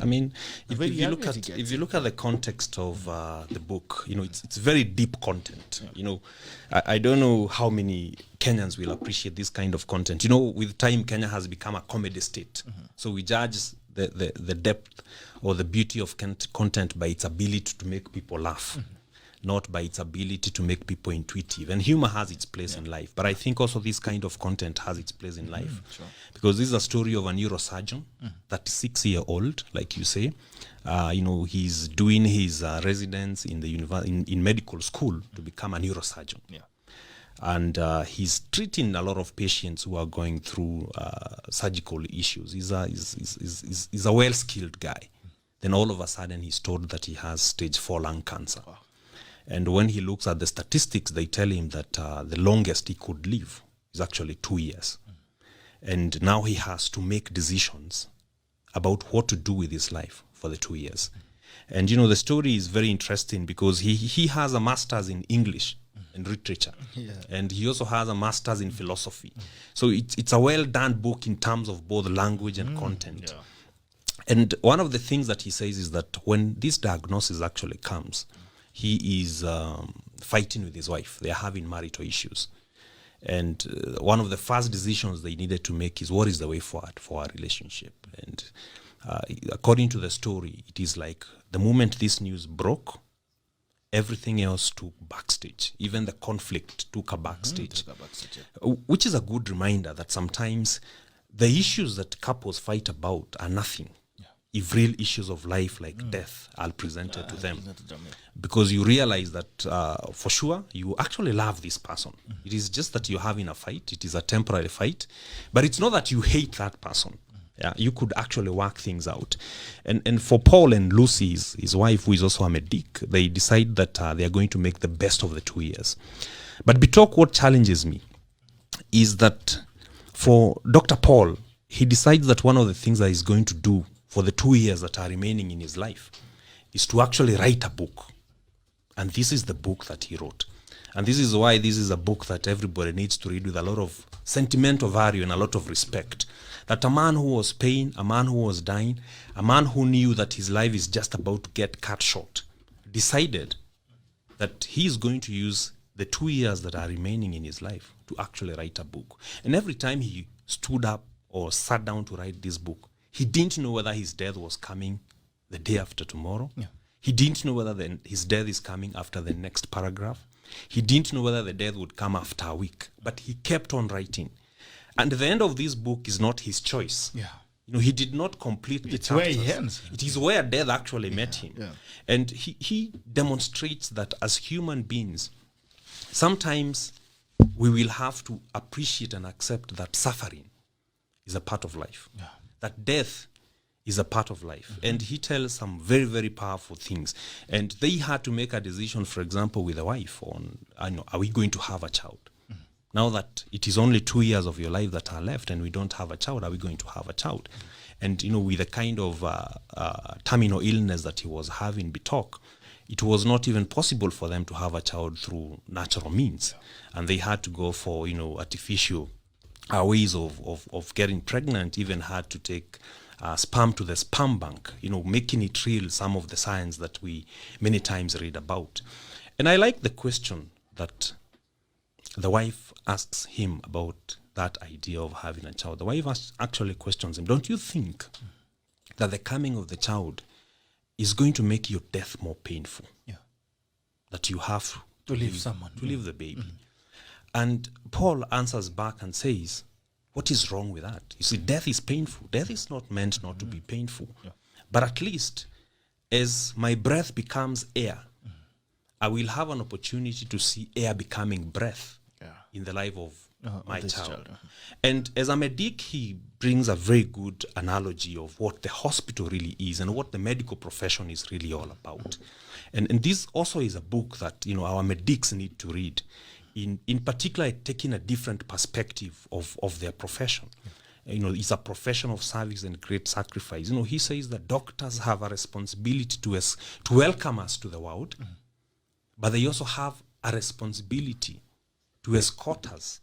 I mean, if you look at the context of the book, it's very deep content. I don't know how many Kenyans will appreciate this kind of content. With time, Kenya has become a comedy state. So we judge the depth or the beauty of content by its ability to make people laugh. Not by its ability to make people intuitive. And humor has its place in life. But I think also this kind of content has its place in life. Sure. Because this is a story of a neurosurgeon, 36-year-old, like you say. He's doing his residence in the in medical school to become a neurosurgeon. Yeah. And he's treating a lot of patients who are going through surgical issues. He's a well-skilled guy. Then all of a sudden he's told that he has stage 4 lung cancer. Wow. And when he looks at the statistics, they tell him that the longest he could live is actually 2 years. And now he has to make decisions about what to do with his life for the 2 years. And, the story is very interesting because he has a master's in English and literature. Yeah. And he also has a master's in philosophy. So it's a well-done book in terms of both language and content. Yeah. And one of the things that he says is that when this diagnosis actually comes, he is fighting with his wife. They are having marital issues. And one of the first decisions they needed to make is what is the way forward for our relationship. And according to the story, it is like the moment this news broke, everything else took backstage. Even the conflict took a backstage. Which is a good reminder that sometimes the issues that couples fight about are nothing. If real issues of life like death are presented to them. Because you realize that for sure you actually love this person. It is just that you're having a fight. It is a temporary fight. But it's not that you hate that person. Yeah, you could actually work things out. And for Paul and Lucy, his wife, who is also a medic, they decide that they are going to make the best of the 2 years. But Bitok, what challenges me is that for Dr. Paul, he decides that one of the things that he's going to do for the 2 years that are remaining in his life is to actually write a book. And this is the book that he wrote. And this is why this is a book that everybody needs to read with a lot of sentimental value and a lot of respect. That a man who was paying, a man who was dying, a man who knew that his life is just about to get cut short, decided that he is going to use the 2 years that are remaining in his life to actually write a book. And every time he stood up or sat down to write this book, he didn't know whether his death was coming the day after tomorrow. Yeah. He didn't know whether his death is coming after the next paragraph. He didn't know whether the death would come after a week. But he kept on writing. And the end of this book is not his choice. Yeah. He did not complete the chapters. Where he ends. It is where death actually met him. Yeah. And he demonstrates that as human beings, sometimes we will have to appreciate and accept that suffering is a part of life. Yeah. That death is a part of life. And he tells some very, very powerful things. And they had to make a decision, for example, with a wife on, are we going to have a child? Now that it is only 2 years of your life that are left and we don't have a child, are we going to have a child? And, with the kind of terminal illness that he was having, Bitok, it was not even possible for them to have a child through natural means. And they had to go for, artificial ways of getting pregnant, even had to take sperm to the sperm bank, making it real, some of the science that we many times read about. And I like the question that the wife asks him about that idea of having a child. The wife actually questions him, don't you think that the coming of the child is going to make your death more painful? Yeah. That you have to leave someone. To leave the baby. And Paul answers back and says, what is wrong with that? You see, death is painful. Death is not meant not to be painful. Yeah. But at least as my breath becomes air, I will have an opportunity to see air becoming breath in the life of my child. And as a medic, he brings a very good analogy of what the hospital really is and what the medical profession is really all about. And this also is a book that our medics need to read. In particular, taking a different perspective of their profession. It's a profession of service and great sacrifice. He says that doctors have a responsibility to welcome us to the world, but they also have a responsibility to escort us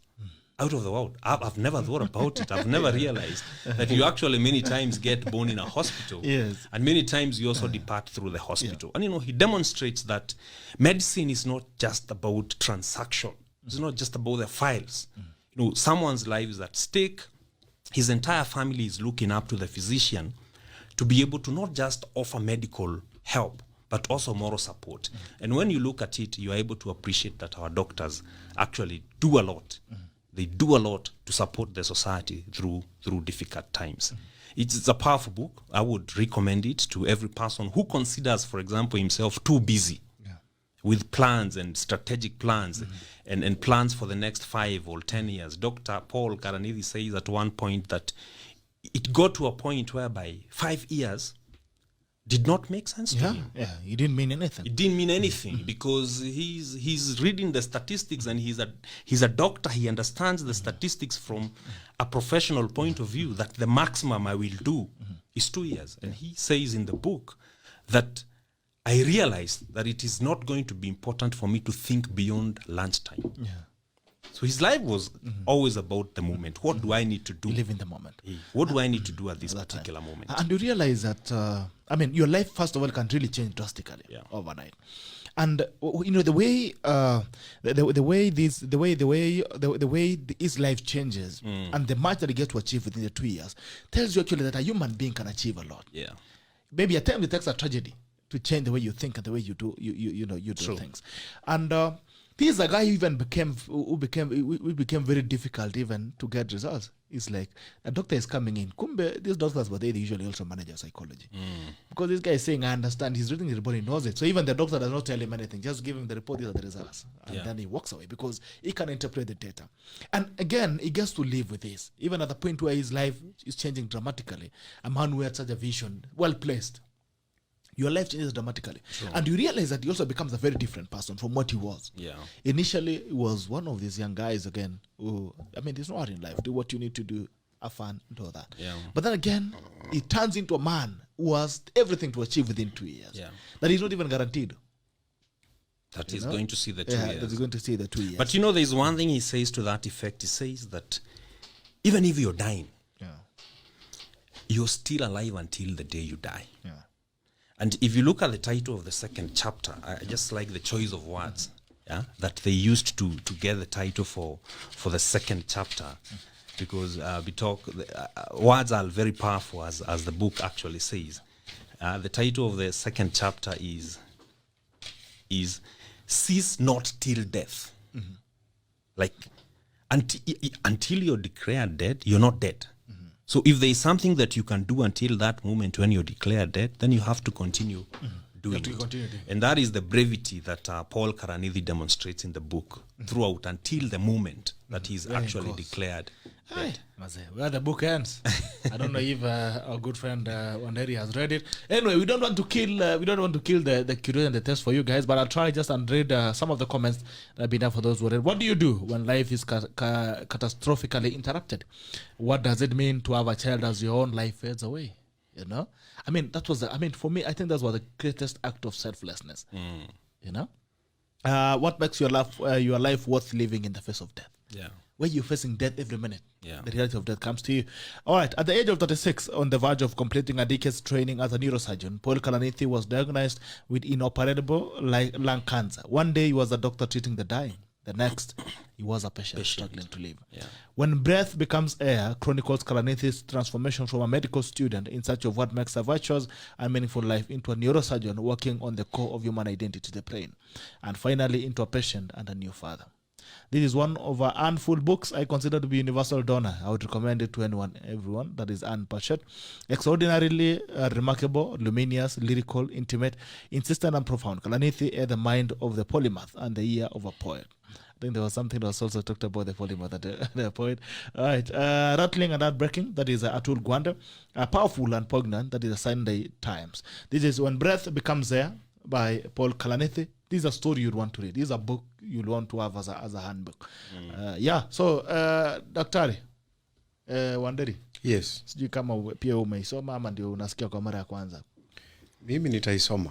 out of the world. I've never thought about it. I've never realized that you actually many times get born in a hospital. Yes. And many times you also depart through the hospital. And, he demonstrates that medicine is not just about transaction. It's not just about the files. Someone's life is at stake. His entire family is looking up to the physician to be able to not just offer medical help, but also moral support. And when you look at it, you are able to appreciate that our doctors actually do a lot. They do a lot to support the society through difficult times. It's a powerful book. I would recommend it to every person who considers, for example, himself too busy with plans and strategic plans and plans for the next 5 or 10 years. Dr. Paul Karanidhi says at one point that it got to a point whereby 5 years did not make sense to him. Yeah, it didn't mean anything. It didn't mean anything because he's reading the statistics, and he's a doctor. He understands the statistics from a professional point of view, that the maximum I will do is 2 years. And he says in the book that I realized that it is not going to be important for me to think beyond lunchtime. Yeah. So his life was always about the moment. What do I need to do? Live in the moment. What do I need to do at this particular moment? And you realize that, your life, first of all, can really change drastically overnight. And the way his life changes and the much that he gets to achieve within the 2 years tells you actually that a human being can achieve a lot. Yeah. Maybe at times it takes a tragedy to change the way you think and the way you do things. And this is a guy who became very difficult even to get results. It's like a doctor is coming in. Kumbe, these doctors, but they usually also manage your psychology. Because this guy is saying, I understand, he's reading the report, he knows it. So even the doctor does not tell him anything, just give him the report, these are the results. And then he walks away because he can interpret the data. And again, he gets to live with this. Even at the point where his life is changing dramatically, a man who had such a vision, well placed, your life changes dramatically. Sure. And you realize that he also becomes a very different person from what he was. Yeah. Initially, he was one of these young guys, again, who, there's no hard in life. Do what you need to do, have fun, do all that. Yeah. But then again, he turns into a man who has everything to achieve within 2 years. Yeah. That he's not even guaranteed. That he's going to see the 2 years. That he's going to see the 2 years. But there's one thing he says to that effect. He says that even if you're dying, you're still alive until the day you die. Yeah. And if you look at the title of the second chapter, I just like the choice of words that they used to get the title for the second chapter, because words are very powerful, as the book actually says. The title of the second chapter is "Cease Not Till Death." Like until you're declared dead, you're not dead. So if there is something that you can do until that moment when you're declared dead, then you have to continue doing it. And that is the brevity that Paul Karanidhi demonstrates in the book throughout until the moment that he's actually declared dead. Where the book ends. I don't know if our good friend WANDERI has read it. Anyway, we don't want to kill the curiosity and the test for you guys, but I'll try just and read some of the comments that have been done for those who read. What do you do when life is catastrophically interrupted? What does it mean to have a child as your own life fades away? That was for me, I think that was the greatest act of selflessness. What makes your life worth living in the face of death? Yeah. Where you're facing death every minute. Yeah. The reality of death comes to you. All right. At the age of 36, on the verge of completing a decade's training as a neurosurgeon, Paul Karanidhi was diagnosed with inoperable lung cancer. One day he was a doctor treating the dying. The next, he was a patient struggling to live. Yeah. When breath becomes air, chronicles Karanidhi's transformation from a medical student in search of what makes a virtuous and meaningful life into a neurosurgeon working on the core of human identity, the brain, and finally into a patient and a new father. This is one of a handful books I consider to be universal donor. I would recommend it to everyone that is Anne Patchett. Extraordinarily remarkable, luminous, lyrical, intimate, insistent, and profound. Karanidhi had the mind of the polymath and the ear of a poet. I think there was something that was also talked about the polymath, the poet. All right. Rattling and heartbreaking, that is Atul Gawande. Powerful and poignant, that is the Sunday Times. This is When Breath Becomes Air by Paul Karanidhi. This is a story you'd want to read. This is a book you'd want to have as a handbook. So Daktari WANDERI. Yes. Sijui kama pia umeisoma ama ndio unasikia kwa mara ya kwanza. Mimi nitaisoma.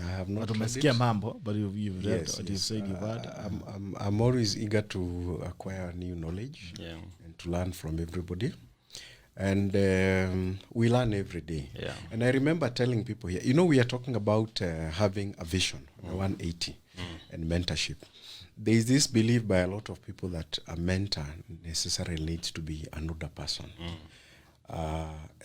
I have not But read umesikia it. mambo, but you've read Yes, what you've said you've heard. I'm always eager to acquire new knowledge and to learn from everybody. And we learn every day. Yeah. And I remember telling people here, we are talking about having a vision, 180, and mentorship. There is this belief by a lot of people that a mentor necessarily needs to be another person.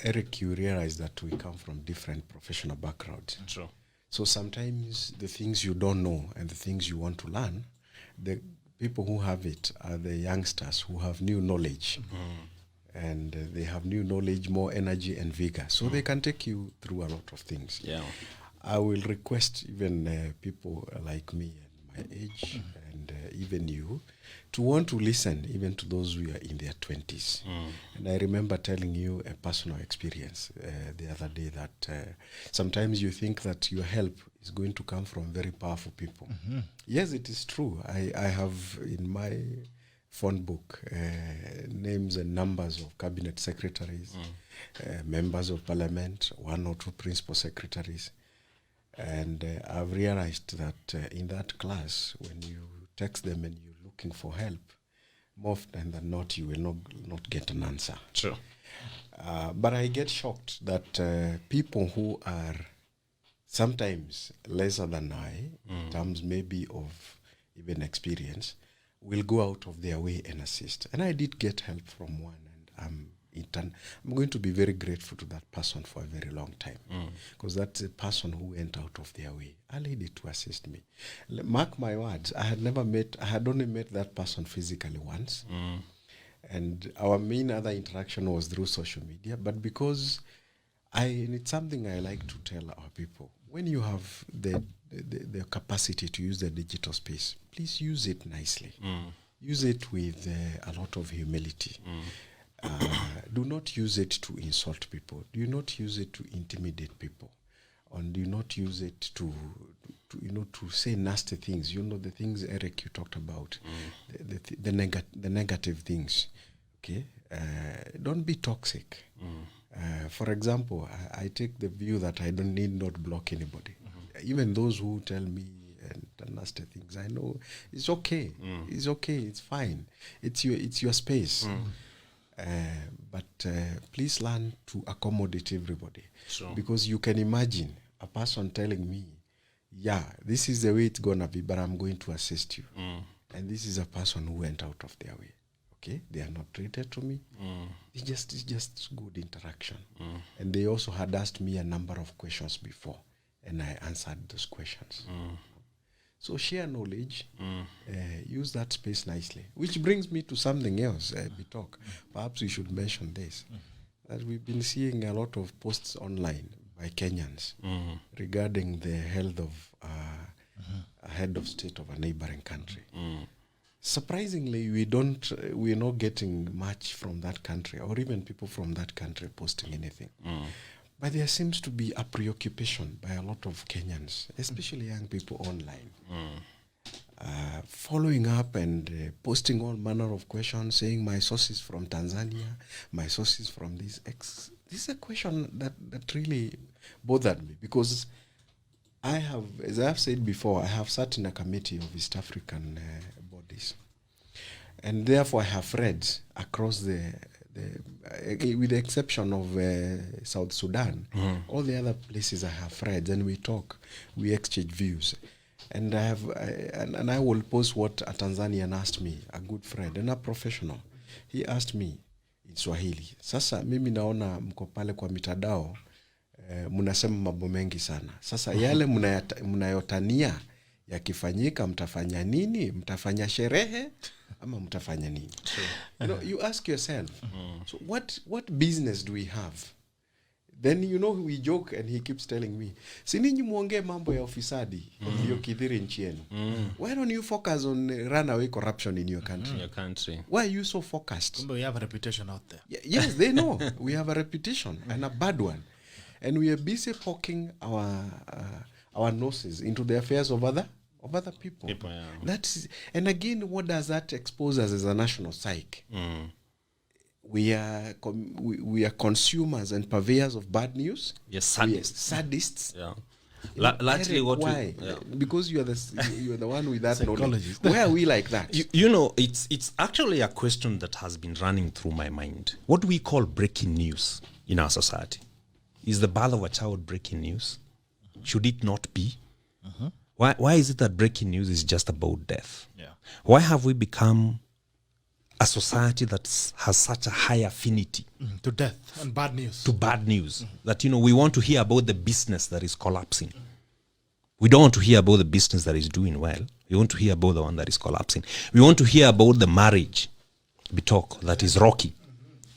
Eric, you realize that we come from different professional backgrounds. True. So sometimes the things you don't know and the things you want to learn, the people who have it are the youngsters who have new knowledge. And they have new knowledge, more energy and vigor. So they can take you through a lot of things. Yeah. I will request even people like me and my age and even you to want to listen even to those who are in their 20s. And I remember telling you a personal experience the other day that sometimes you think that your help is going to come from very powerful people. Yes, it is true. I have in my phone book names and numbers of cabinet secretaries, members of parliament, 1 or 2 principal secretaries. And I've realized that in that class, when you text them and you're looking for help, more often than not, you will not get an answer. True. But I get shocked that people who are sometimes lesser than I, in terms maybe of even experience, will go out of their way and assist. And I did get help from one, and I'm going to be very grateful to that person for a very long time, because that's a person who went out of their way, a lady, to assist me. Mark my words, I had only met that person physically once, and our main other interaction was through social media. But because it's something I like to tell our people, when you have the capacity to use the digital space, please use it nicely. Use it with a lot of humility. Do not use it to insult people. Do not use it to intimidate people. And do not use it to say nasty things. The things, Eric, you talked about, the negative things. Okay, don't be toxic. For example, I take the view that I don't need not block anybody. Even those who tell me and nasty things, I know it's okay. It's okay. It's fine. It's your space. But please learn to accommodate everybody. Sure. Because you can imagine a person telling me, yeah, this is the way it's gonna be, but I'm going to assist you. And this is a person who went out of their way. Okay, they are not treated to me. It's just good interaction. And they also had asked me a number of questions before, and I answered those questions. So share knowledge, use that space nicely. Which brings me to something else, Bitok. Perhaps we should mention this, that we've been seeing a lot of posts online by Kenyans regarding the health of a head of state of a neighboring country. Surprisingly, we're not getting much from that country, or even people from that country posting anything. But there seems to be a preoccupation by a lot of Kenyans, especially young people online, following up and posting all manner of questions, saying my source is from Tanzania, my source is from this. This is a question that really bothered me, because I have, as I have said before, I have sat in a committee of East African bodies, and therefore I have read across with the exception of South Sudan, all the other places I have read, and we talk, we exchange views, and I will post what a Tanzanian asked me, a good friend and a professional. He asked me in Swahili, sasa mimi naona mko pale kwa mitandao mnasema mambo mengi sana. Sasa yale mnayotania yakifanyika mtafanya nini? Mtafanya sherehe ama mtafanya nini? You ask yourself, so what business do we have? Then we joke, and he keeps telling me, si ninyi muongee mambo ya ofisadi ndio kidhiri nchi yenu. Why don't you focus on runaway corruption in your country? Why are you so focused? We have a reputation out there. Yes, they know we have a reputation, and a bad one, and we are busy poking our noses into the affairs of other people. And again, what does that expose us as a national psyche? We are consumers and purveyors of bad news. Yes, sadists. We are sadists. Yeah. Largely Eric, what why? Because you are the one with that knowledge. Psychologist. Why are we like that? you know, it's actually a question that has been running through my mind. What we call breaking news in our society. Is the birth of a child breaking news? Should it not be? Why is it that breaking news is just about death? Yeah. Why have we become a society that has such a high affinity To death and bad news. to bad news that, you know, we want to hear about the business that is collapsing? We don't want to hear about the business that is doing well. We want to hear about the one that is collapsing. We want to hear about the marriage, Bitok, that is rocky.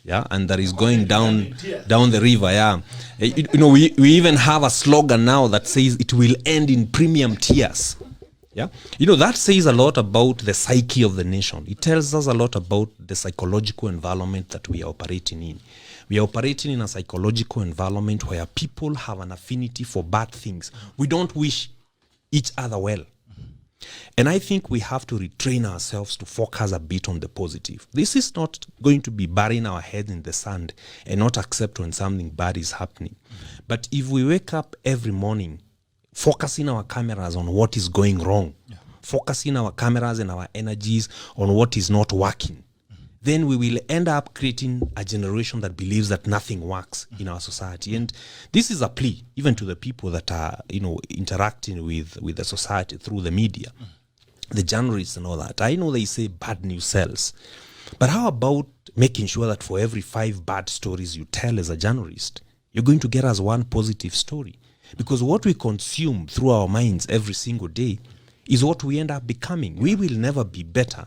Yeah, and that is going down the river. Yeah, you know, we even have a slogan now that says it will end in premium tears. Yeah, you know, that says a lot about the psyche of the nation. It tells us a lot about the psychological environment that we are operating in. We are operating in a psychological environment where people have an affinity for bad things. We don't wish each other well. And I think we have to retrain ourselves to focus a bit on the positive. This is not going to be burying our heads in the sand and not accept when something bad is happening. But if we wake up every morning focusing our cameras on what is going wrong, focusing our cameras and our energies on what is not working, then we will end up creating a generation that believes that nothing works in our society. And this is a plea even to the people that are, you know, interacting with the society through the media, the journalists and all that. I know they say bad news sells, but how about making sure that for every 5 bad stories you tell as a journalist, you're going to get us 1 positive story? Because what we consume through our minds every single day is what we end up becoming. We will never be better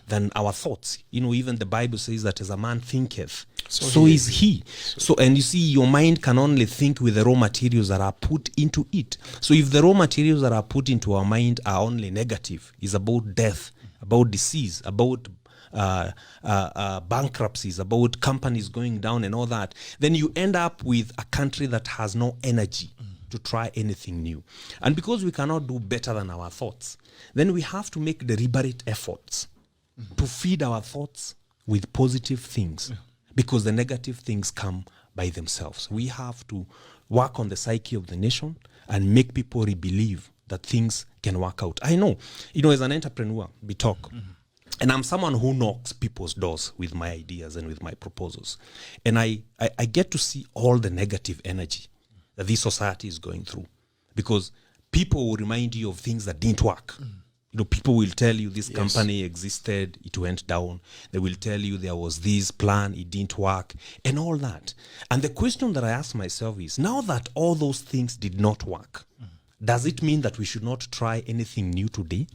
than our thoughts. You know, even the Bible says that as a man thinketh, so is he. So, and you see, your mind can only think with the raw materials that are put into it. So if the raw materials that are put into our mind are only negative, is about death, about disease, about bankruptcies, about companies going down and all that, then you end up with a country that has no energy to try anything new. And because we cannot do better than our thoughts, then we have to make deliberate efforts to feed our thoughts with positive things, because the negative things come by themselves. We have to work on the psyche of the nation and make people believe that things can work out. I know, you know, as an entrepreneur, we talk, and I'm someone who knocks people's doors with my ideas and with my proposals. And I get to see all the negative energy that this society is going through, because people will remind you of things that didn't work. You know, people will tell you this company existed, it went down. They will tell you there was this plan, it didn't work, and all that. And the question that I ask myself is, now that all those things did not work, does it mean that we should not try anything new today?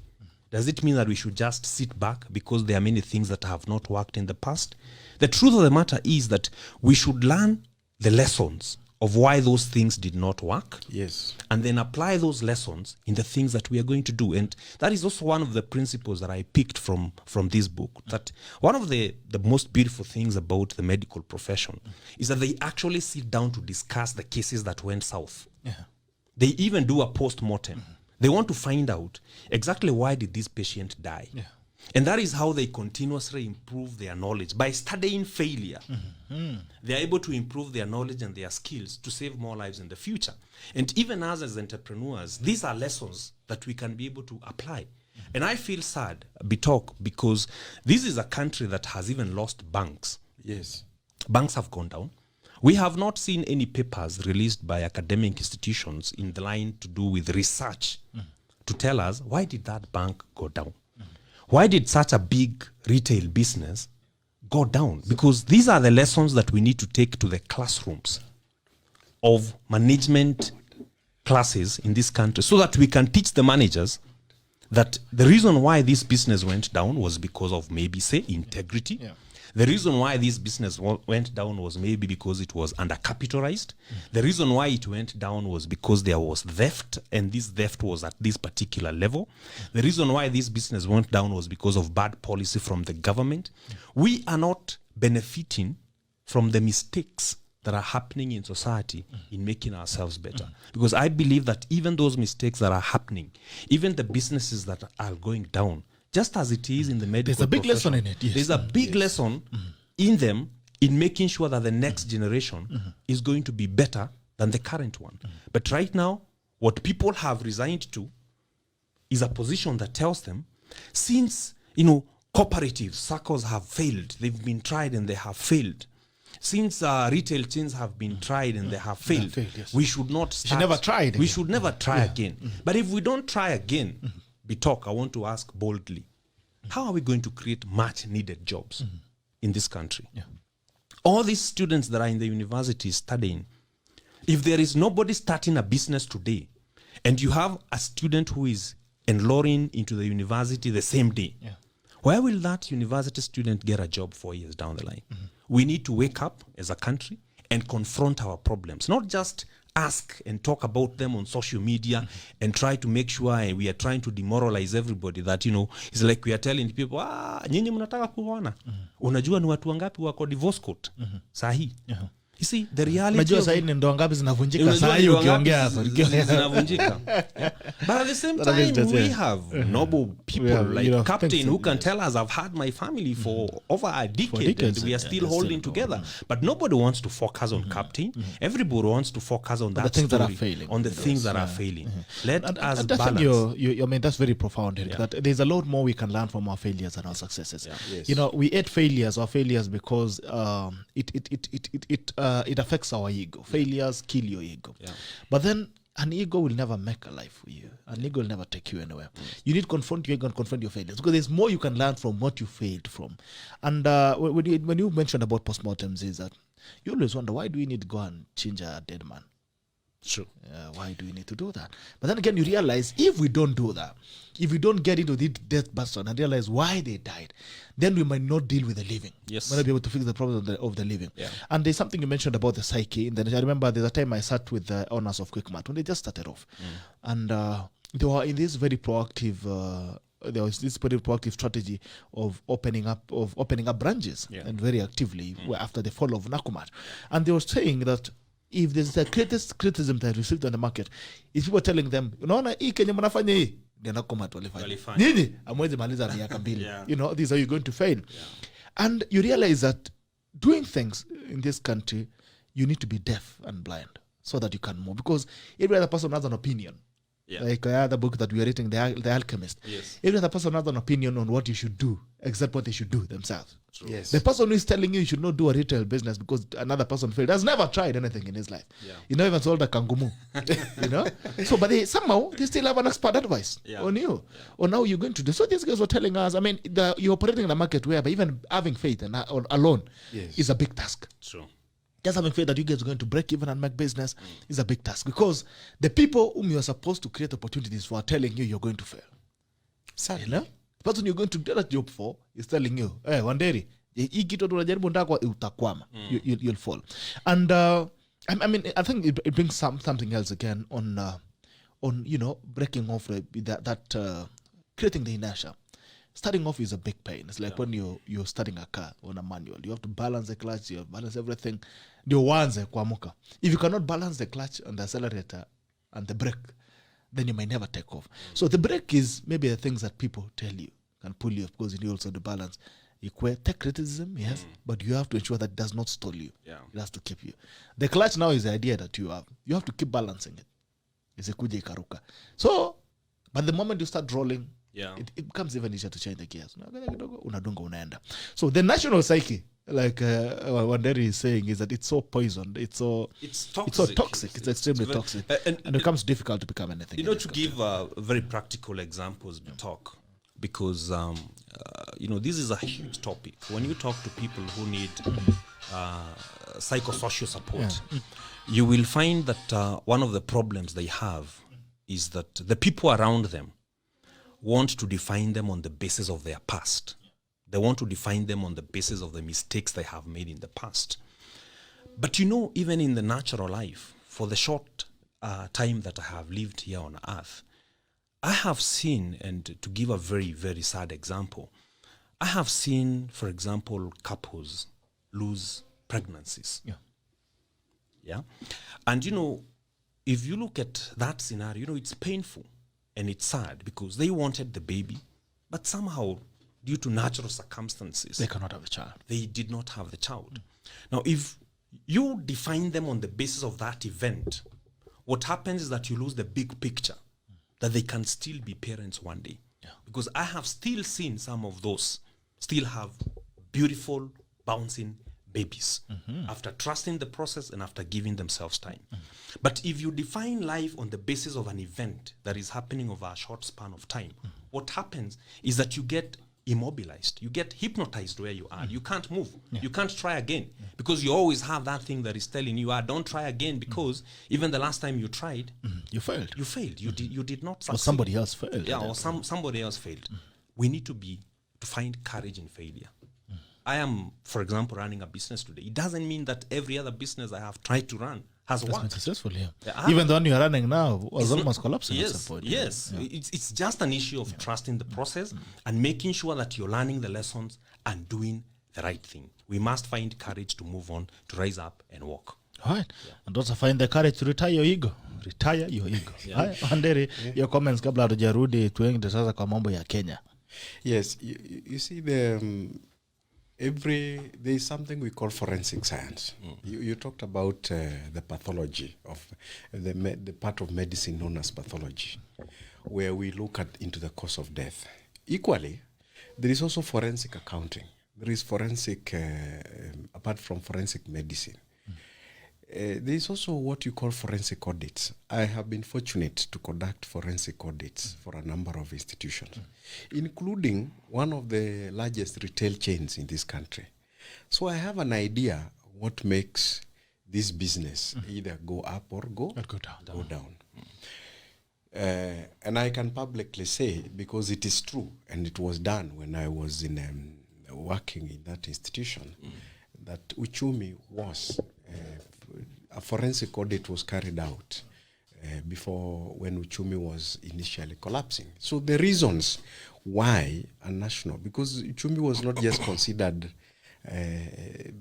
Does it mean that we should just sit back because there are many things that have not worked in the past? The truth of the matter is that we should learn the lessons of why those things did not work. Yes. And then apply those lessons in the things that we are going to do. And that is also one of the principles that I picked from this book. That one of the most beautiful things about the medical profession is that they actually sit down to discuss the cases that went south. They even do a post-mortem. They want to find out exactly why did this patient die. And that is how they continuously improve their knowledge. By studying failure, they are able to improve their knowledge and their skills to save more lives in the future. And even us as entrepreneurs, these are lessons that we can be able to apply. And I feel sad, Bitok, because this is a country that has even lost banks. Yes. Banks have gone down. We have not seen any papers released by academic institutions in the line to do with research to tell us, why did that bank go down? Why did such a big retail business go down? Because these are the lessons that we need to take to the classrooms of management classes in this country, so that we can teach the managers that the reason why this business went down was because of maybe, say, integrity. The reason why this business went down was maybe because it was undercapitalized. The reason why it went down was because there was theft, and this theft was at this particular level. The reason why this business went down was because of bad policy from the government. We are not benefiting from the mistakes that are happening in society in making ourselves better. Because I believe that even those mistakes that are happening, even the businesses that are going down, just as it is in the medical There's a big lesson in it. There's a big lesson in them in making sure that the next generation is going to be better than the current one. But right now, What people have resigned to is a position that tells them, since, cooperatives, circles have failed, they've been tried and they have failed. Since retail chains have been tried and they have failed, yes. we should not start. never try it We again. should never try again. But if we don't try again, Bitok, I want to ask boldly, how are we going to create much needed jobs in this country? Yeah. All these students that are in the university studying, if there is nobody starting a business today, and you have a student who is enrolling into the university the same day, where will that university student get a job 4 years down the line? We need to wake up as a country and confront our problems, not just ask and talk about them on social media and try to make sure we are trying to demoralize everybody that, it's like we are telling people, nyinyi mnataka kuona. Unajua ni watu wangapi wako divorce court sahi? You see, the reality unajua sahi ni ndoa ngapi zinavunjika sahi ukiongea hapa. Zinavunjika. But at the same time, we have noble people like Captain who can tell us, I've had my family for over a decade and we are still holding together. But nobody wants to focus on Captain. Everybody wants to focus on that the things story, that are failing. on the things that are failing. Let us I think balance. I mean, that's very profound, Eric, that there's a lot more we can learn from our failures and our successes. Yes. We ate failures because it affects our ego. Failures kill your ego. But then an ego will never make a life for you. An ego will never take you anywhere. You need to confront your ego and confront your failures, because there's more you can learn from what you failed from. And when you mentioned about postmortems, is that you always wonder, why do we need to go and change a dead man? Sure. Why do we need to do that? But then again, you realize if we don't do that, if we don't get into the death person and realize why they died, then we might not deal with the living. Yes. We might not be able to fix the problem of the living. And there's something you mentioned about the psyche. And then I remember there's a time I sat with the owners of QuickMart when they just started off. And they were in this very proactive there was this very proactive strategy of opening up branches and very actively after the fall of Nakumatt. And they were saying that if there's the greatest criticism that I received on the market, is people telling them, unaona hii Kenya mnafanya hii ndio Nakumatt walifanya. Nini? Amwezi maliza miaka mbili. This is how you're going to fail. And you realize that doing things in this country, you need to be deaf and blind so that you can move, because every other person has an opinion. Like the book that we are reading, The Alchemist. Every other person has an opinion on what you should do, except what they should do themselves. Yes. The person who is telling you should not do a retail business because another person failed has never tried anything in his life. He never even sold a kangumu. So, but they still have an expert advice on you, on how you're going to do. So these guys were telling us, I mean, you're operating in a market where even having faith and alone is a big task. True. Just having faith that you guys are going to break even and make business is a big task, because the people whom you are supposed to create opportunities for are telling you you're going to fail. The person you're going to do that job for is telling you, hey, Wanderi, you'll fall. And I mean, I think it brings something else again on breaking off that creating the inertia. Starting off is a big pain. It's like when you're starting a car on a manual. You have to balance the clutch, you have to balance everything. If you cannot balance the clutch and the accelerator and the brake, then you might never take off. So the brake is maybe the things that people tell you can pull you, of course, you need also to balance. You take criticism, yes, but you have to ensure that it does not stall you. It has to keep you. The clutch now is the idea that you have. You have to keep balancing it. It's a kuja ikaruka. So, but the moment you start rolling, it becomes even easier to change the gears. So the national psyche, like Wanderi is saying, is that it's so poisoned, it's toxic, it's extremely toxic, and it becomes difficult to become anything. To give very practical examples, we talk, because this is a huge topic. When you talk to people who need psychosocial support, you will find that one of the problems they have is that the people around them want to define them on the basis of their past. They want to define them on the basis of the mistakes they have made in the past. But even in the natural life, for the short time that I have lived here on earth, I have seen, and to give a very, very sad example, I have seen, for example, couples lose pregnancies. And if you look at that scenario, it's painful. And it's sad because they wanted the baby, but somehow, due to natural circumstances, they cannot have the child. They did not have the child. Now, if you define them on the basis of that event, what happens is that you lose the big picture, that they can still be parents one day. Yeah. Because I have still seen some of those still have beautiful, bouncing babies after trusting the process and after giving themselves time. But if you define life on the basis of an event that is happening over a short span of time, what happens is that you get immobilized, you get hypnotized where you are. You can't move. You can't try again because you always have that thing that is telling you, don't try again, because even the last time you tried, you failed. You failed. You did not succeed. Or somebody else failed. Yeah, or somebody else failed. We need to find courage in failure. I am, for example, running a business today. It doesn't mean that every other business I have tried to run has That's been worked. successful, even the one you're running now was almost collapsing at some point. Yes, it's just an issue of trusting the process and making sure that you're learning the lessons and doing the right thing. We must find courage to move on, to rise up and walk. All right. And also find the courage to retire your ego. Retire your ego. Haya, Wanderi, your comments kabla hatujarudi tuende sasa kwa mambo ya Kenya. Yes, you see there is something we call forensic science. You talked about the pathology of the part of medicine known as pathology, where we look into the cause of death. Equally, there is also forensic accounting. There is forensic, apart from forensic medicine. There is also what you call forensic audits. I have been fortunate to conduct forensic audits for a number of institutions, including one of the largest retail chains in this country. So I have an idea what makes this business either go up or go down. And I can publicly say, because it is true, and it was done when I was working in that institution, that Uchumi was a forensic audit was carried out before, when Uchumi was initially collapsing. So the reasons why are national, because Uchumi was not just considered a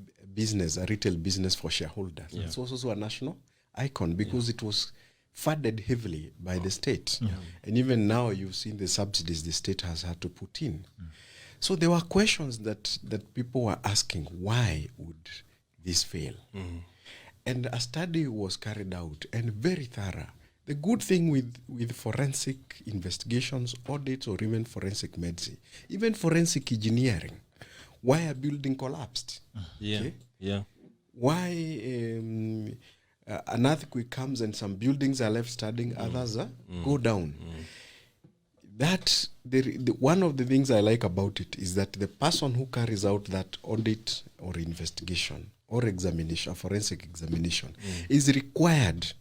retail business for shareholders. Yeah. It's also a national icon because it was funded heavily by the state. Yeah. And even now you've seen the subsidies the state has had to put in. So there were questions that people were asking, why would this fail? And a study was carried out, and very thorough. The good thing with forensic investigations, audits, or even forensic medicine, even forensic engineering, why a building collapsed? Why an earthquake comes and some buildings are left standing, others go down. That one of the things I like about it is that the person who carries out that audit or investigation or examination, forensic examination, is required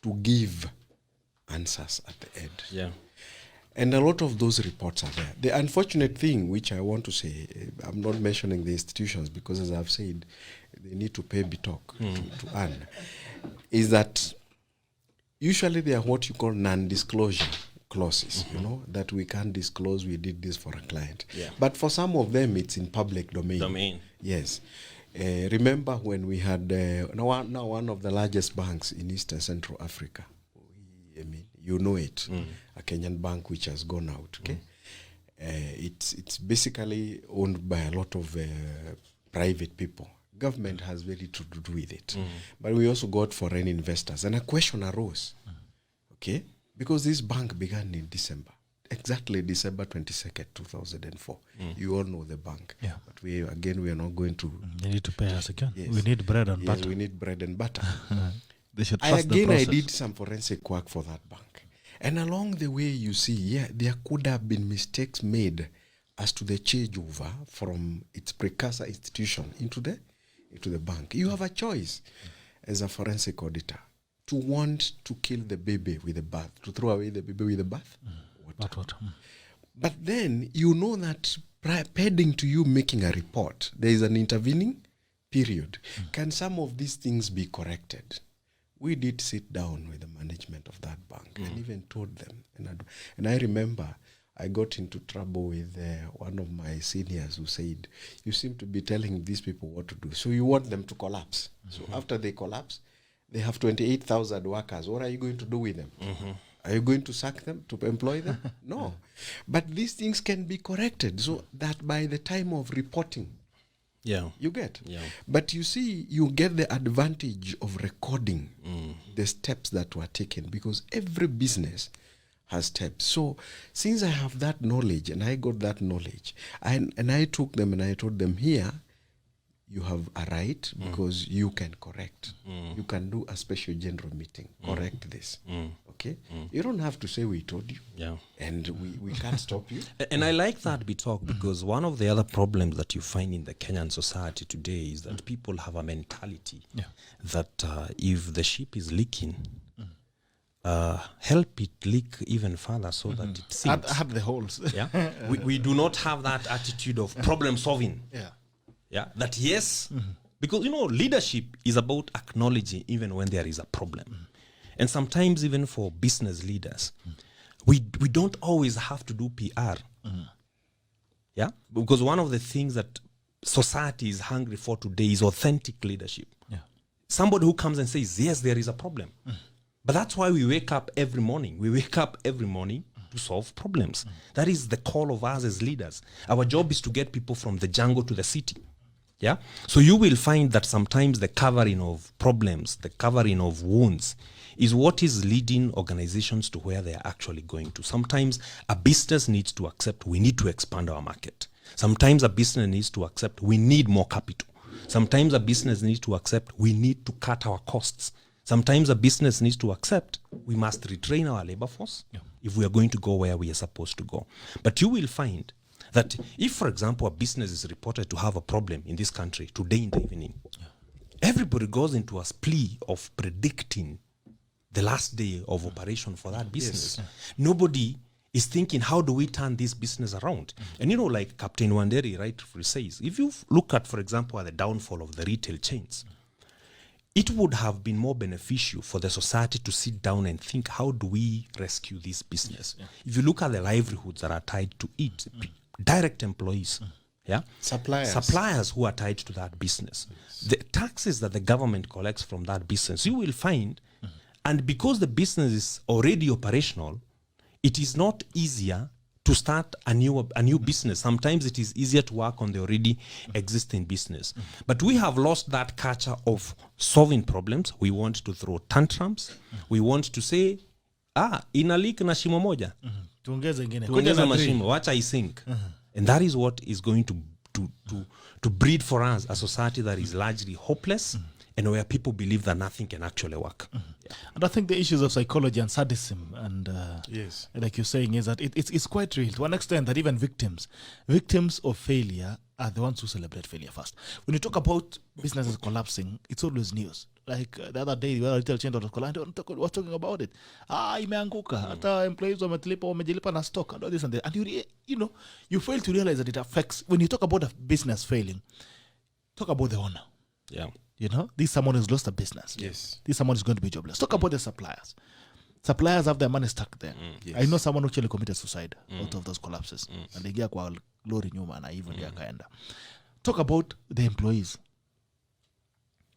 to give answers at the end. Yeah. And a lot of those reports are there. The unfortunate thing, which I want to say, I'm not mentioning the institutions because, as I've said, they need to pay BTOC to earn, is that usually they are what you call non-disclosure clauses, that we can't disclose we did this for a client. Yeah. But for some of them, it's in public domain. Yes. Remember when we had now one of the largest banks in East and Central Africa, a Kenyan bank which has gone out. Okay, it's basically owned by a lot of private people. Government has very little to do with it, but we also got foreign investors, and a question arose. Okay, because this bank began in December. Exactly December 22nd, 2004. You all know the bank. Yeah. But we are not going to... They need to pay us again. Yes. We need bread and butter. We need bread and butter. They should trust the process. I did some forensic work for that bank. And along the way, you see, there could have been mistakes made as to the changeover from its precursor institution into the bank. You have a choice as a forensic auditor to want to kill the baby with the bath, to throw away the baby with the bath. But then you know that pending to you making a report, there is an intervening period. Can some of these things be corrected? We did sit down with the management of that bank and even told them. And I remember I got into trouble with one of my seniors who said, you seem to be telling these people what to do. So you want them to collapse. So after they collapse, they have 28,000 workers. What are you going to do with them? Are you going to sack them, to employ them? No. But these things can be corrected so that by the time of reporting, you get. Yeah. But you see, you get the advantage of recording the steps that were taken, because every business has steps. So since I have that knowledge and I got that knowledge, and I took them and I told them, here, you have a right because you can correct. You can do a special general meeting, correct this. Okay? You don't have to say we told you. Yeah. And we can't stop you. And I like that talk because one of the other problems that you find in the Kenyan society today is that people have a mentality that if the ship is leaking, help it leak even further so that it sinks. Add the holes. Yeah. we do not have that attitude of problem solving. Yeah, that yes, because leadership is about acknowledging even when there is a problem. And sometimes even for business leaders, we don't always have to do PR. Yeah, because one of the things that society is hungry for today is authentic leadership. Somebody who comes and says, yes, there is a problem. But that's why we wake up every morning. We wake up every morning to solve problems. That is the call of us as leaders. Our job is to get people from the jungle to the city. Yeah. So you will find that sometimes the covering of problems, the covering of wounds is what is leading organizations to where they are actually going to. Sometimes a business needs to accept we need to expand our market. Sometimes a business needs to accept we need more capital. Sometimes a business needs to accept we need to cut our costs. Sometimes a business needs to accept we must retrain our labor force if we are going to go where we are supposed to go. But you will find that if, for example, a business is reported to have a problem in this country today in the evening, everybody goes into a plea of predicting the last day of operation for that business. Nobody is thinking, how do we turn this business around? And like Captain Wanderi rightfully says, if you look at, for example, at the downfall of the retail chains, it would have been more beneficial for the society to sit down and think, how do we rescue this business? If you look at the livelihoods that are tied to it, direct employees, suppliers who are tied to that business, the taxes that the government collects from that business, you will find, and because the business is already operational, it is not easier to start a new business. Sometimes it is easier to work on the already existing business. But we have lost that culture of solving problems. We want to throw tantrums. We want to say, ina leak na shimo moja. Tuongeze ingine. Tuongeze mashimo, wacha isink. And that is what is going to breed for us a society that is largely hopeless and where people believe that nothing can actually work. And I think the issues of psychology and sadism and like you're saying is that it's quite real to an extent that even victims of failure are the ones who celebrate failure first. When you talk about businesses collapsing, it's always news. Like the other day, the retail chain was talking about it. Imeanguka. Hata employees wamejilipa na stock and all this and that. And you fail to realize that it affects. When you talk about a business failing, talk about the owner. Yeah. This someone who's lost a business. Yes. This someone is going to be jobless. Talk about the suppliers. Suppliers have their money stuck there. Yes. I know someone who actually committed suicide out of those collapses. And they get kwa lori nyuma na even akaenda. Talk about the employees.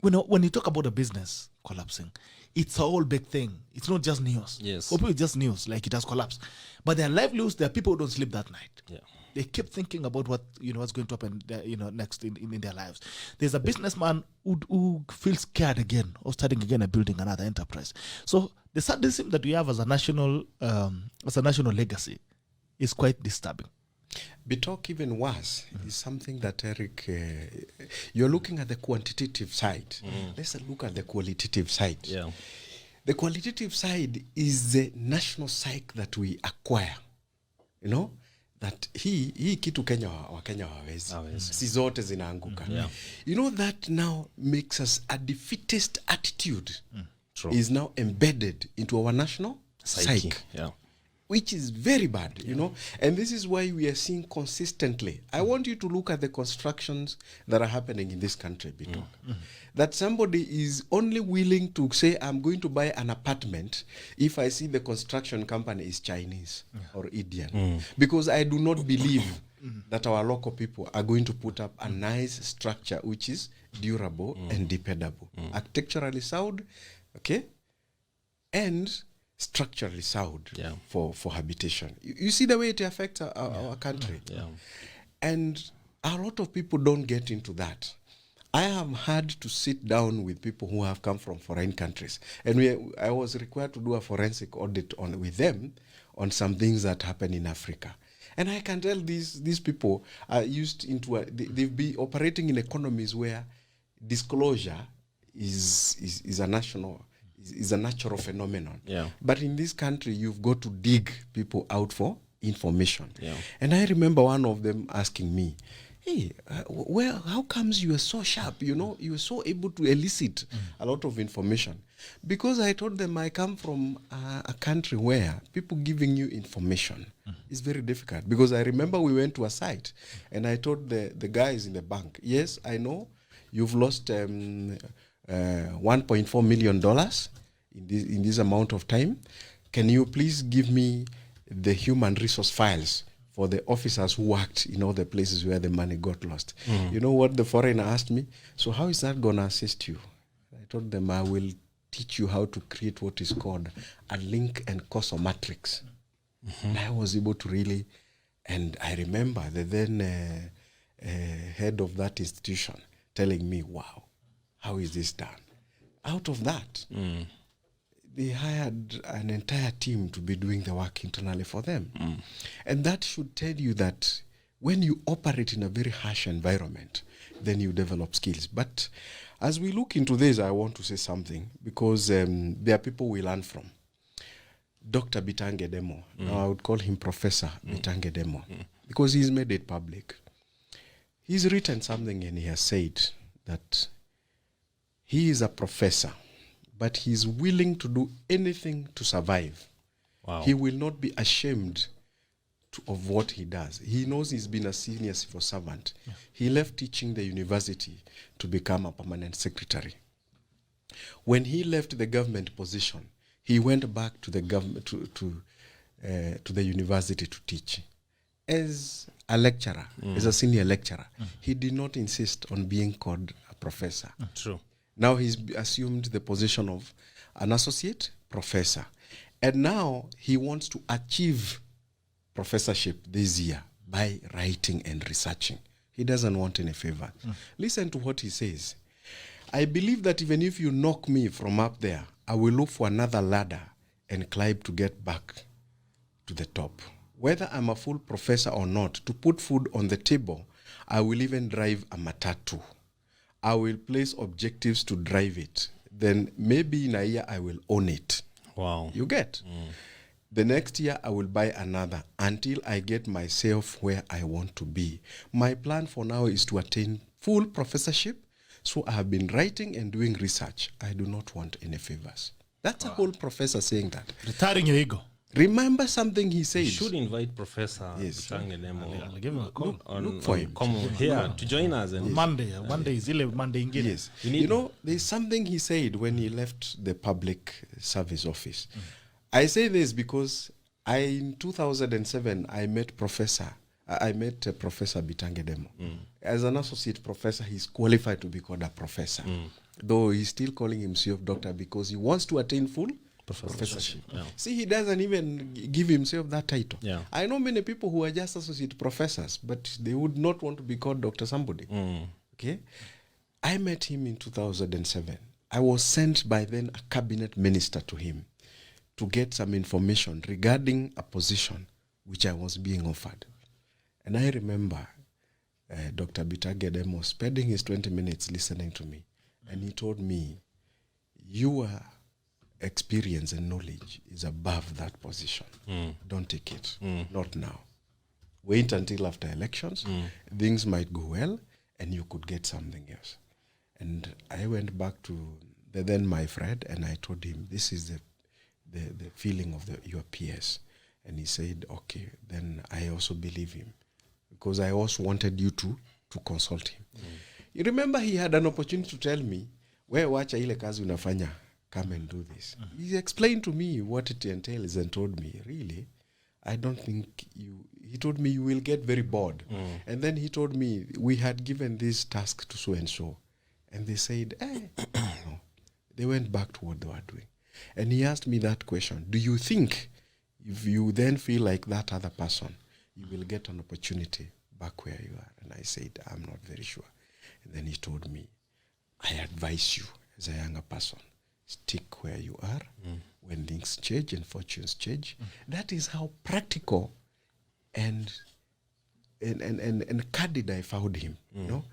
When you talk about a business collapsing, it's a whole big thing. It's not just news. Yes. For people, it's just news, like it has collapsed. But their livelihoods, there are people who don't sleep that night. Yeah. They keep thinking about what's going to happen next in their lives. There's a businessman who feels scared again of starting again and building another enterprise. So the sadism that we have as a national legacy is quite disturbing. Bitok even worse is something that Eric, you're looking at the quantitative side. Let's look at the qualitative side. Yeah. The qualitative side is the national psyche that we acquire. That hii kitu Kenya hawawezi. Si zote zinaanguka. That now makes us a defeatist attitude is now embedded into our national psyche. Yeah. Which is very bad, and this is why we are seeing consistently. I want you to look at the constructions that are happening in this country, Bitok. That somebody is only willing to say, I'm going to buy an apartment if I see the construction company is Chinese or Indian. Because I do not believe that our local people are going to put up a nice structure which is durable and dependable. Architecturally sound, okay? And structurally sound for habitation. You see the way it affects our country. And a lot of people don't get into that. I have had to sit down with people who have come from foreign countries, and I was required to do a forensic audit with them on some things that happen in Africa. And I can tell these people are used into they've been operating in economies where disclosure is a natural phenomenon. Yeah. But in this country, you've got to dig people out for information. Yeah. And I remember one of them asking me, hey, how comes you are so sharp? You were so able to elicit a lot of information. Because I told them I come from a country where people giving you information is very difficult. Because I remember we went to a site and I told the guys in the bank, yes, I know you've lost $1.4 million in this amount of time. Can you please give me the human resource files for the officers who worked in all the places where the money got lost? You know what the foreigner asked me? So how is that going to assist you? I told them I will teach you how to create what is called a link and causal matrix. And I was able to really, and I remember the then head of that institution telling me, wow, how is this done? Out of that, they hired an entire team to be doing the work internally for them. And that should tell you that when you operate in a very harsh environment, then you develop skills. But as we look into this, I want to say something, because there are people we learn from. Dr. Bitange Demo, now I would call him Professor Bitange Demo, because he's made it public. He's written something and he has said that he is a professor, but he's willing to do anything to survive. Wow. He will not be ashamed of what he does. He knows he's been a senior civil servant. Yeah. He left teaching the university to become a permanent secretary. When he left the government position, he went back to the government to the university to teach. As a lecturer, as a senior lecturer, he did not insist on being called a professor. True. Now he's assumed the position of an associate professor. And now he wants to achieve professorship this year by writing and researching. He doesn't want any favor. Listen to what he says. I believe that even if you knock me from up there, I will look for another ladder and climb to get back to the top. Whether I'm a full professor or not, to put food on the table, I will even drive a matatu. I will place objectives to drive it. Then maybe in a year I will own it. Wow. You get? The next year I will buy another until I get myself where I want to be. My plan for now is to attain full professorship. So I have been writing and doing research. I do not want any favors. That's a whole professor saying that. Retiring your ego. Remember something he said. You should invite Professor Bitange Demo. I'll give him a call. Look for him. Come here to join us. And Monday is Monday. Yes. You know, there's something he said when he left the public service office. I say this because in 2007, I met Professor Bitange Demo. As an associate professor, he's qualified to be called a professor. Though he's still calling himself doctor because he wants to attain full professorship. Yeah. See, he doesn't even give himself that title. Yeah. I know many people who are just associate professors, but they would not want to be called Dr. Somebody. Okay? I met him in 2007. I was sent by then a cabinet minister to him to get some information regarding a position which I was being offered. And I remember Dr. Bitange Demo spending his 20 minutes listening to me. And he told me, your experience and knowledge is above that position. Don't take it. Not now. Wait until after elections. Things might go well and you could get something else. And I went back to then my friend and I told him, this is the feeling of your peers. And he said, okay, then I also believe him. Because I also wanted you to consult him. You remember he had an opportunity to tell me, where wacha ile kazi unafanya, come and do this. He explained to me what it entails and told me, really, I don't think he told me you will get very bored. And then he told me, we had given this task to so and so. And they said, no. They went back to what they were doing. And he asked me that question, do you think if you then feel like that other person, you will get an opportunity back where you are? And I said, I'm not very sure. And then he told me, I advise you as a younger person, stick where you are. When things change and fortunes change, that is how practical and candid I found him, you know,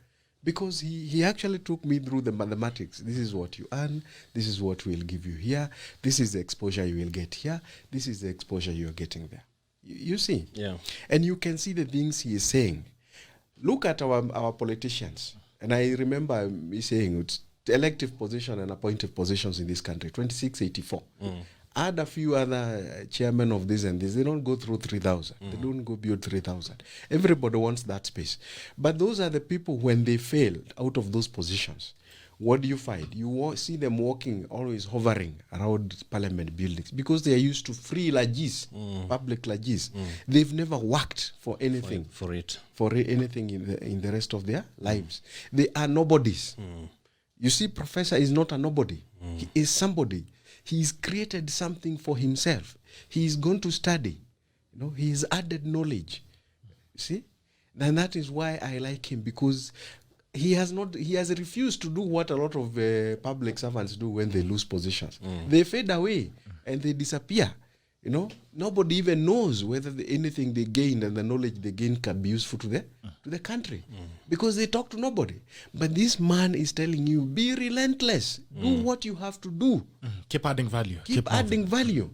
because he actually took me through the mathematics. This is what you earn. This is what we'll give you here. This is the exposure you will get here. This is the exposure you're getting there. You see? Yeah. And you can see the things he is saying. Look at our politicians. And I remember me saying it's elective position and appointive positions in this country, 2684. Add a few other chairmen of this and this. They don't go through 3,000. They don't go beyond 3,000. Everybody wants that space. But those are the people, when they failed out of those positions, what do you find? You see them walking, always hovering around parliament buildings because they are used to free lages, public lages. They've never worked for anything. For anything in the rest of their lives. They are nobodies. You see, Professor is not a nobody. He is somebody. He's created something for himself. He's going to study. You know, he's added knowledge. See? And that is why I like him, because he has refused to do what a lot of public servants do when they lose positions. They fade away and they disappear. You know, nobody even knows whether anything they gained and the knowledge they gained can be useful to the country, because they talk to nobody. But this man is telling you, be relentless. Do what you have to do. Keep adding value. Keep adding value.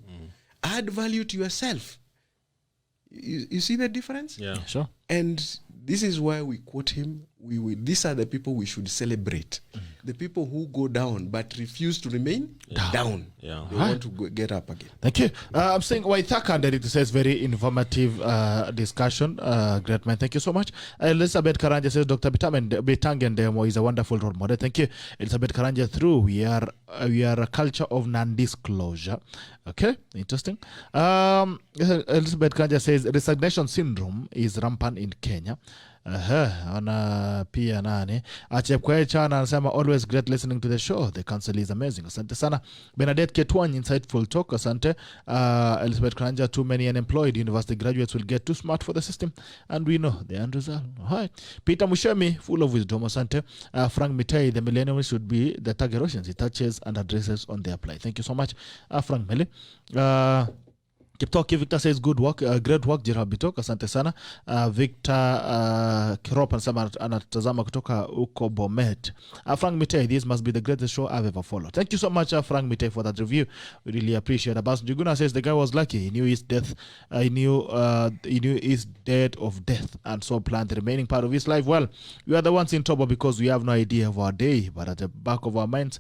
Add value to yourself. You see the difference? Yeah, sure. And this is why we quote him. These are the people we should celebrate. The people who go down but refuse to remain down. Yeah. They want to get up again. Thank you. I'm saying Waithaka, and it says very informative discussion. Great man. Thank you so much. Elizabeth Karanja says Dr. Bitangendemo is a wonderful role model. Thank you, Elizabeth Karanja. Through we are a culture of non-disclosure. Okay, interesting. Elizabeth Karanja says resignation syndrome is rampant in Kenya. Ona pia nani Achepkwechana anasema always great listening to the show. The council is amazing. Asante sana. Bernadette Ketwany, insightful talk. Asante. Elizabeth Kranja, too many unemployed university graduates will get too smart for the system, and we know the end result. Hi. Peter Mushemi, full of wisdom. Asante. Frank Mitei, the millennials should be the target Russians. He touches and addresses on their plight. Thank you so much, Frank Mele. Kiptoki Victor says good work, great work Gerald Bitok, asante sana. Victor Kirop anatazama kutoka uko Bomet. Frank Mitei, this must be the greatest show I've ever followed. Thank you so much, Frank Mitei, for that review. We really appreciate it. Abbas Juguna says the guy was lucky. He knew his death. He knew his dead of death, and so planned the remaining part of his life. Well, we are the ones in trouble because we have no idea of our day, but at the back of our minds,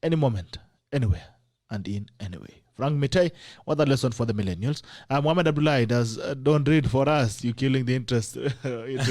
any moment, anywhere, and in any way. Frank Mitei, what a lesson for the millennials. Muhammad Abdullahi don't read for us. You killing the interest to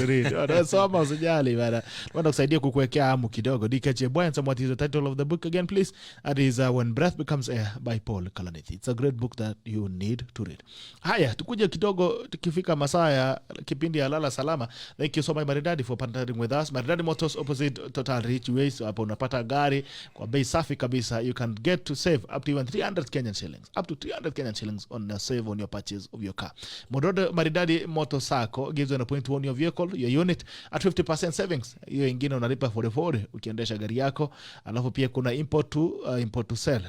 read. Soma usijali bana. Wanda kusaidia kukuwekea hamu kidogo. DKJ Boyens, what is the title of the book again, please? It is When Breath Becomes Air by Paul Kalanithi. It's a great book that you need to read. Haya, tukuje kidogo tukifika masaa ya kipindi ya Lala Salama. Thank you so much Maridadi for partnering with us. Maridadi Motors opposite Total Reach Ways. Hapo unapata gari kwa bei safi kabisa. You can get to save up to even 300 Kenyan shillings. Up to 300 Kenyan shillings on save on your purchase of your car. Maridadi Motorcycle gives you an opportunity to own your vehicle, your unit at 50% savings. Hiyo ingine unalipa for ukiendesha gari yako. Alafu pia kuna import to sell,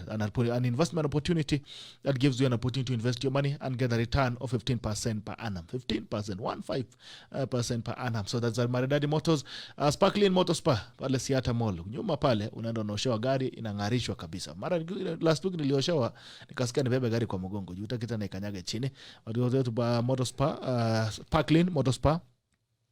an investment opportunity that gives you an opportunity to invest your money and get a return of 15% per annum. 15% per annum. So that's Maridadi Motors. Sparkling Motor Spa pale Siata Mall. Nyuma pale unaenda unaoshewa gari, inangarishwa kabisa. Mara last week nilioshewa nikasikia nibebe gari kwa mgongo juu utakita na ikanyage chini. Watu tu Motor Spa, Sparkling Motor Spa,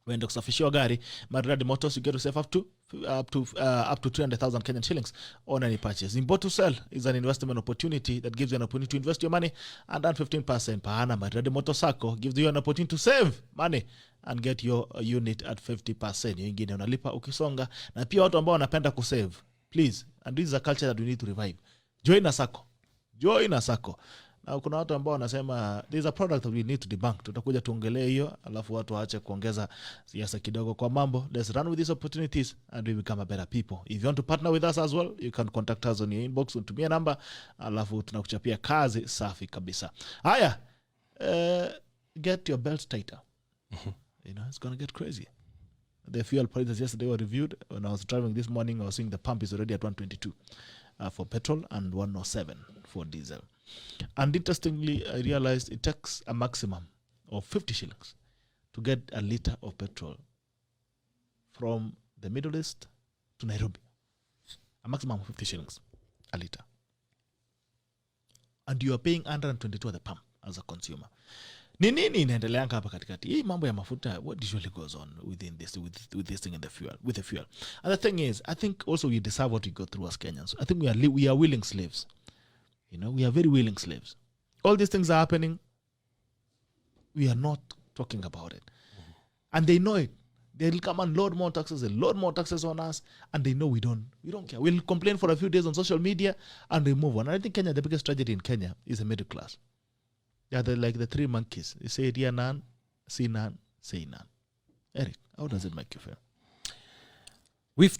when kusafishiwa gari. Maridadi Motors, you get to save up to 300,000 Kenyan shillings on any purchase. Import to sell is an investment opportunity that gives you an opportunity to invest your money and earn 15% per annum. Maridadi Motorcycle gives you an opportunity to save money and get your unit at 50%. Ingine unalipa ukisonga. Na pia watu ambao wanapenda kusave, please, and this is a culture that we need to revive. Join a sacco. Na kuna watu ambao wanasema there is a product that we need to debunk. Tutakuja tuongelee hiyo, alafu watu waache kuongeza siasa kidogo kwa mambo. Let's run with these opportunities and we become a better people. If you want to partner with us as well, you can contact us on your inbox, utumie namba, alafu tunakuchapia kazi safi kabisa. Haya, get your belt tighter. You know, it's going to get crazy. The fuel prices yesterday were reviewed. When I was driving this morning, I was seeing the pump is already at 122 for petrol and 107 for diesel. And interestingly, I realized it takes a maximum of 50 shillings to get a liter of petrol from the Middle East to Nairobi. A maximum of 50 shillings a liter. And you are paying 122 at the pump as a consumer. Ni nini inaendeleanga hapa katikati? Hii mambo ya mafuta, what usually goes on within this with this thing in the fuel, with the fuel. And the thing is, I think also we deserve what we go through as Kenyans. I think we are willing slaves. You know, we are very willing slaves. All these things are happening. We are not talking about it. And they know it. They'll come and load more taxes. They'll load more taxes on us. And they know we don't care. We'll complain for a few days on social media and we move on. And I think Kenya, the biggest tragedy in Kenya is the middle class. They are like the three monkeys. They say, hear none, see none, say none. Eric, how does it make you feel? We've